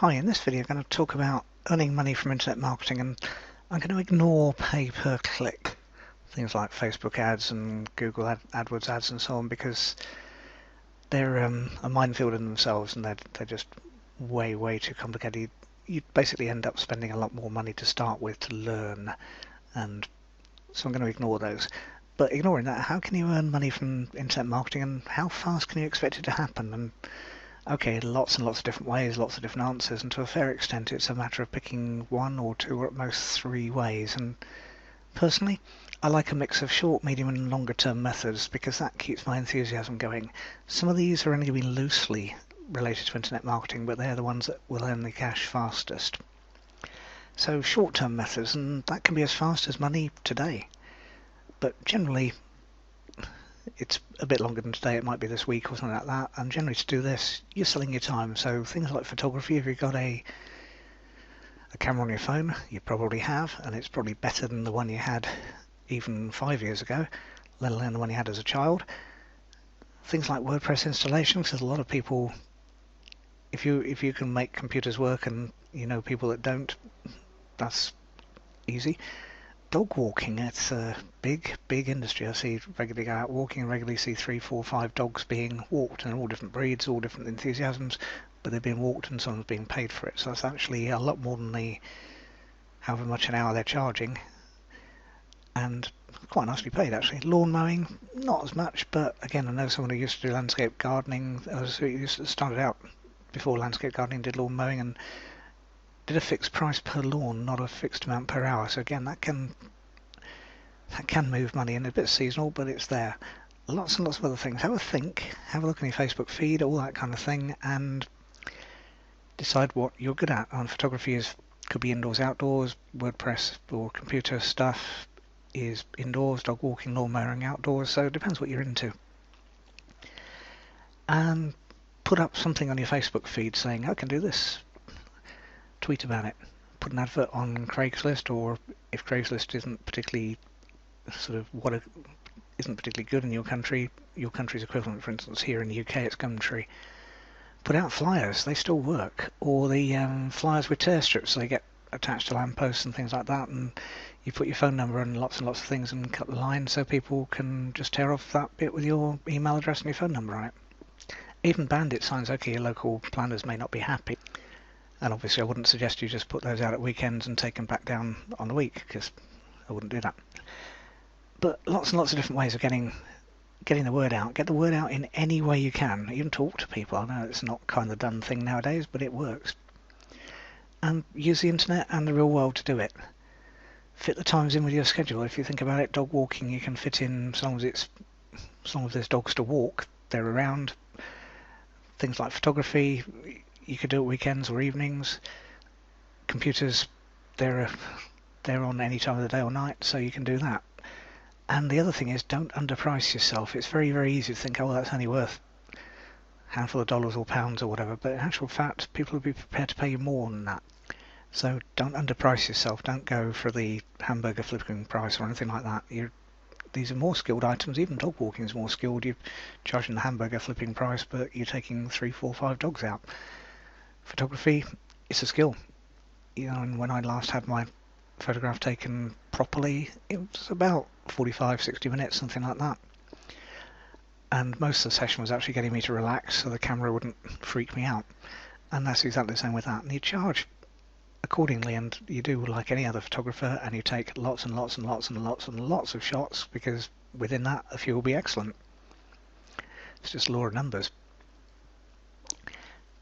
Hi, in this video I'm going to talk about earning money from internet marketing, and I'm going to ignore pay-per-click, things like Facebook ads and Google AdWords ads and so on, because they're a minefield in themselves, and they're just way too complicated. You basically end up spending a lot more money to start with to learn, and so I'm going to ignore those. But ignoring that, how can you earn money from internet marketing, and how fast can you expect it to happen? And okay, lots and lots of different ways, lots of different answers, and to a fair extent it's a matter of picking one or two or at most three ways. And personally, I like a mix of short, medium and longer term methods because that keeps my enthusiasm going. Some of these are only going to be loosely related to internet marketing, but they're the ones that will earn the cash fastest. So short term methods, and that can be as fast as money today. But generally it's a bit longer than today. It might be this week or something like that. And generally to do this, you're selling your time. So things like photography, if you've got a camera on your phone, you probably have, and it's probably better than the one you had even 5 years ago, let alone the one you had as a child. Things like WordPress installation, because a lot of people, if you can make computers work and you know people that don't, that's easy. Dog walking, it's a big industry. I see regularly go out walking and regularly see 3, 4, 5 dogs being walked, and all different breeds, all different enthusiasms, but they're being walked and someone's being paid for it. So that's actually a lot more than the however much an hour they're charging, and quite nicely paid actually. Lawn mowing, not as much, but again, I know someone who used to do landscape gardening, started out before landscape gardening, did lawn mowing and did a fixed price per lawn, not a fixed amount per hour. So again, that can move money, and a bit seasonal, but it's there. Lots and lots of other things. Have a think, have a look on your Facebook feed, all that kind of thing, and decide what you're good at. And photography could be indoors, outdoors. WordPress or computer stuff is indoors. Dog walking, lawn mowing, outdoors. So it depends what you're into. And put up something on your Facebook feed saying, I can do this. Tweet about it. Put an advert on Craigslist, or if Craigslist isn't particularly isn't particularly good in your country's equivalent, for instance, here in the UK it's Gumtree. Put out flyers, they still work, or the flyers with tear strips, so they get attached to lampposts and things like that, and you put your phone number and lots of things and cut the line so people can just tear off that bit with your email address and your phone number on it. Even bandit signs, okay, your local planners may not be happy. And obviously I wouldn't suggest you just put those out at weekends and take them back down on the week, because I wouldn't do that. But lots and lots of different ways of getting the word out. Get the word out in any way you can. Even talk to people. I know it's not kind of done thing nowadays, but it works. And use the internet and the real world to do it. Fit the times in with your schedule. If you think about it, dog walking you can fit in as long as there's dogs to walk, they're around. Things like photography, you could do it weekends or evenings. Computers, they're on any time of the day or night, so you can do that. And the other thing is, don't underprice yourself. It's very easy to think, oh, well, that's only worth a handful of dollars or pounds or whatever, but in actual fact, people will be prepared to pay you more than that. So don't underprice yourself. Don't go for the hamburger flipping price or anything like that. These are more skilled items. Even dog walking is more skilled. You're charging the hamburger flipping price, but you're taking 3, 4, 5 dogs out. Photography, it's a skill. You know, and when I last had my photograph taken properly, it was about 45, 60 minutes, something like that. And most of the session was actually getting me to relax so the camera wouldn't freak me out. And that's exactly the same with that. And you charge accordingly, and you do like any other photographer, and you take lots and lots of shots, because within that a few will be excellent. It's just law of numbers.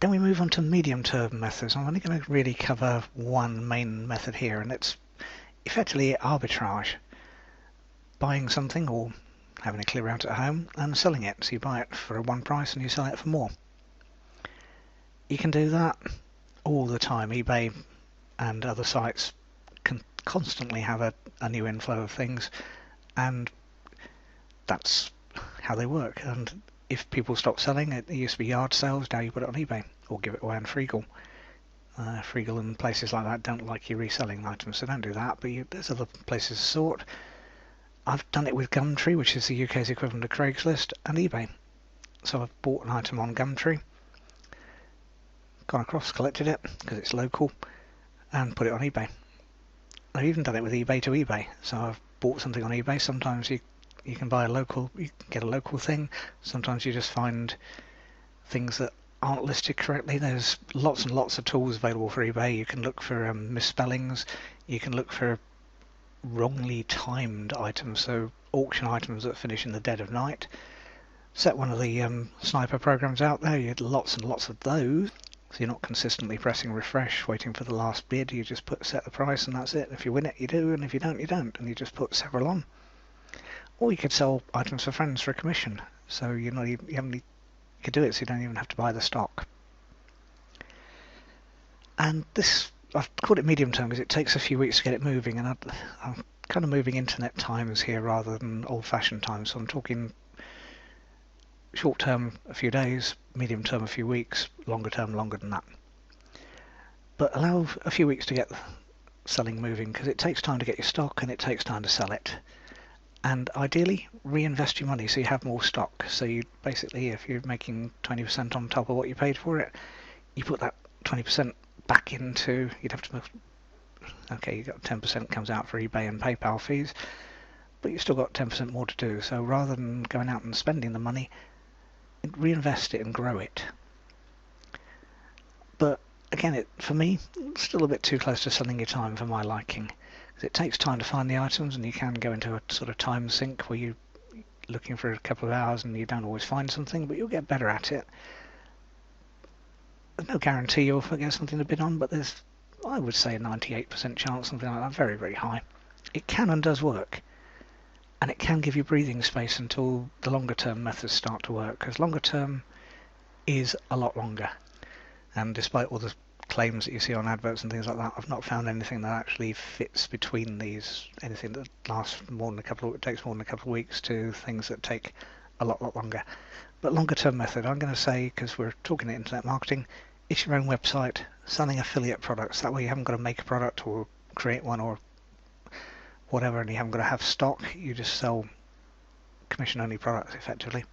Then we move on to medium-term methods. I'm only going to really cover one main method here, and it's effectively arbitrage. Buying something or having a clear out at home and selling it. So you buy it for one price and you sell it for more. You can do that all the time. eBay and other sites can constantly have a new inflow of things, and that's how they work. And if people stop selling, it used to be yard sales, now you put it on eBay or give it away on Freegal. Freegal and places like that don't like you reselling items, so don't do that, but there's other places to sort. I've done it with Gumtree, which is the UK's equivalent of Craigslist, and eBay. So I've bought an item on Gumtree, gone across, collected it because it's local, and put it on eBay. I've even done it with eBay to eBay. So I've bought something on eBay. Sometimes you can buy you can get a local thing. Sometimes you just find things that aren't listed correctly. There's lots and lots of tools available for eBay. You can look for misspellings. You can look for wrongly timed items, so auction items that finish in the dead of night. Set one of the sniper programs out there. You get lots and lots of those. So you're not consistently pressing refresh, waiting for the last bid. You just set the price and that's it. If you win it, you do, and if you don't, you don't. And you just put several on. Or you could sell items for friends for a commission. So you could do it so you don't even have to buy the stock. And this, I've called it medium term because it takes a few weeks to get it moving, and I'm kind of moving internet times here rather than old-fashioned times. So I'm talking short term a few days, medium term a few weeks, longer term longer than that. But allow a few weeks to get selling moving, because it takes time to get your stock and it takes time to sell it. And ideally reinvest your money so you have more stock. So you basically, if you're making 20% on top of what you paid for it, you put that 20% back into, you'd have to move, okay, you got 10% comes out for eBay and PayPal fees, but you've still got 10% more to do. So rather than going out and spending the money, reinvest it and grow it. But again, for me, it's still a bit too close to selling your time for my liking. Because it takes time to find the items, and you can go into a sort of time sink where you're looking for a couple of hours and you don't always find something, but you'll get better at it. There's no guarantee you'll get something to bid on, but there's, I would say, a 98% chance, something like that, very, very high. It can and does work. And it can give you breathing space until the longer term methods start to work, because longer term is a lot longer. And despite all the claims that you see on adverts and things like that, I've not found anything that actually fits between these, anything that lasts more than takes more than a couple of weeks to things that take a lot longer. But longer term method, I'm going to say, because we're talking internet marketing, it's your own website selling affiliate products. That way you haven't got to make a product or create one or whatever, and you haven't got to have stock. You just sell commission only products effectively.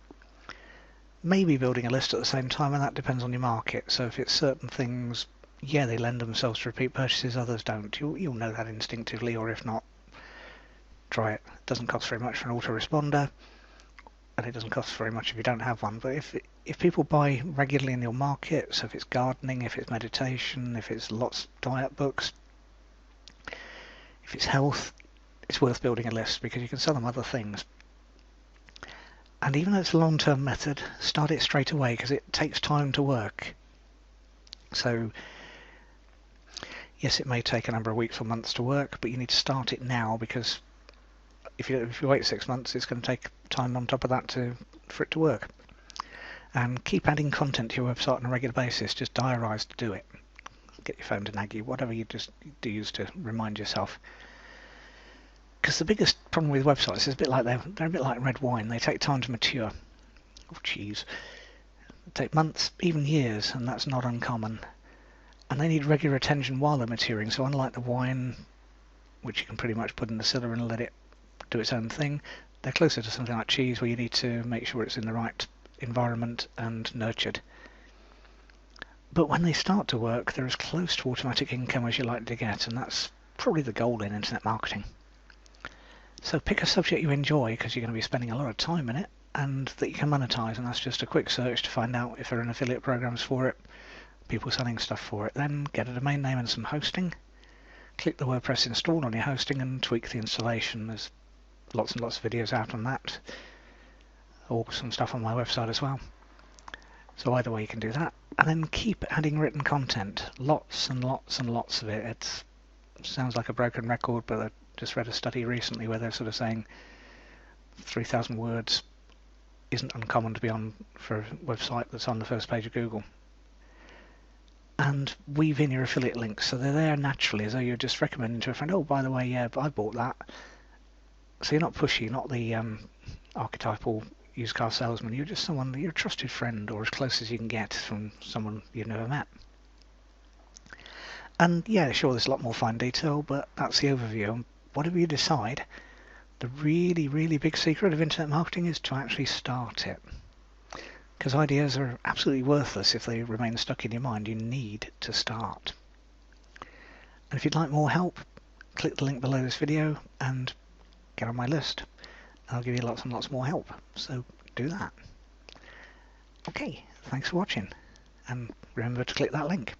Maybe building a list at the same time, and that depends on your market. So if it's certain things, yeah, they lend themselves to repeat purchases, others don't. You'll know that instinctively, or if not, try it. It doesn't cost very much for an autoresponder, and it doesn't cost very much if you don't have one. But if people buy regularly in your market, so if it's gardening, if it's meditation, if it's lots of diet books, if it's health, it's worth building a list, because you can sell them other things. And even though it's a long-term method, start it straight away, because it takes time to work. So yes, it may take a number of weeks or months to work, but you need to start it now, because if you wait 6 months, it's going to take time on top of that for it to work. And keep adding content to your website on a regular basis. Just diarise to do it. Get your phone to nag you, whatever you just do use to remind yourself. Because the biggest problem with websites is a bit like they're a bit like red wine. They take time to mature. Oh, cheese. They take months, even years, and that's not uncommon. And they need regular attention while they're maturing. So unlike the wine, which you can pretty much put in the cellar and let it do its own thing, they're closer to something like cheese, where you need to make sure it's in the right environment and nurtured. But when they start to work, they're as close to automatic income as you're likely to get, and that's probably the goal in internet marketing. So pick a subject you enjoy, because you're going to be spending a lot of time in it, and that you can monetize, and that's just a quick search to find out if there are any affiliate programs for it, people selling stuff for it. Then get a domain name and some hosting. Click the WordPress install on your hosting and tweak the installation. There's lots and lots of videos out on that, or some stuff on my website as well. So either way you can do that, and then keep adding written content, lots and lots and lots of it. It sounds like a broken record, but I just read a study recently where they're sort of saying 3,000 words isn't uncommon to be on for a website that's on the first page of Google. And weave in your affiliate links, so they're there naturally, as though you're just recommending to a friend, oh, by the way, yeah, but I bought that. So you're not pushy, you're not the archetypal used car salesman. You're just someone, you're a trusted friend, or as close as you can get from someone you've never met. And yeah, sure, there's a lot more fine detail, but that's the overview. And whatever you decide, the really, really big secret of internet marketing is to actually start it. because ideas are absolutely worthless if they remain stuck in your mind. You need to start. And if you'd like more help, click the link below this video and get on my list. I'll give you lots and lots more help, so do that. Okay, thanks for watching, and remember to click that link.